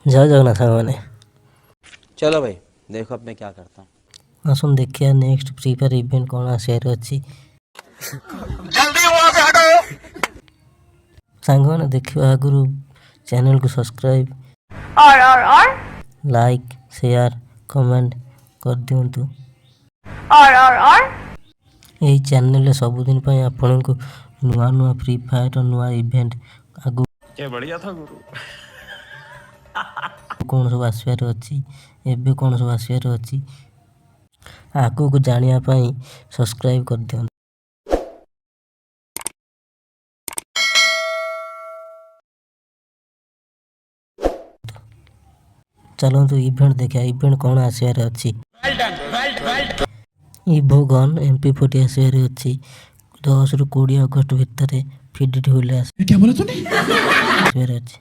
ଜୟ ଜଗନ୍ନାଥ ସାଙ୍ଗମାନେ। चलो भाई देखो अब मैं क्या करता हूँ। ଆସନ୍ତୁ ଦେଖିବା ନେକ୍ସଟ ଫ୍ରି ଫାୟାର ଇଭେଣ୍ଟ କ'ଣ ଆସିବାର ଅଛି। ସାଙ୍ଗମାନେ ଦେଖିବା ଆଗରୁ ଚ୍ୟାନେଲକୁ ସବସ୍କ୍ରାଇବ୍ ଲାଇକ୍ ସେୟାର କମେଣ୍ଟ କରିଦିଅନ୍ତୁ। ଏହି ଚ୍ୟାନେଲରେ ସବୁଦିନ ପାଇଁ ଆପଣଙ୍କୁ ନୂଆ ନୂଆ ଫ୍ରି ଫାୟାର ନୂଆ ଇଭେଣ୍ଟ ଆଗକୁ କ'ଣ ସବୁ ଆସିବାର ଅଛି, ଏବେ କ'ଣ ସବୁ ଆସିବାର ଅଛି, ଆଗକୁ ଜାଣିବା ପାଇଁ ସବସ୍କ୍ରାଇବ୍ କରିଦିଅନ୍ତୁ। ଚାଲନ୍ତୁ ଇଭେଣ୍ଟ ଦେଖିବା, ଇଭେଣ୍ଟ କ'ଣ ଆସିବାର ଅଛି। ଇଭୋ ଗନ୍ MP40 ଆସିବାର ଅଛି 10ରୁ 20 ଅଗଷ୍ଟ ଭିତରେ ଫିଡିଟି ହୁଇଲ୍ ଆସିବାର ଅଛି।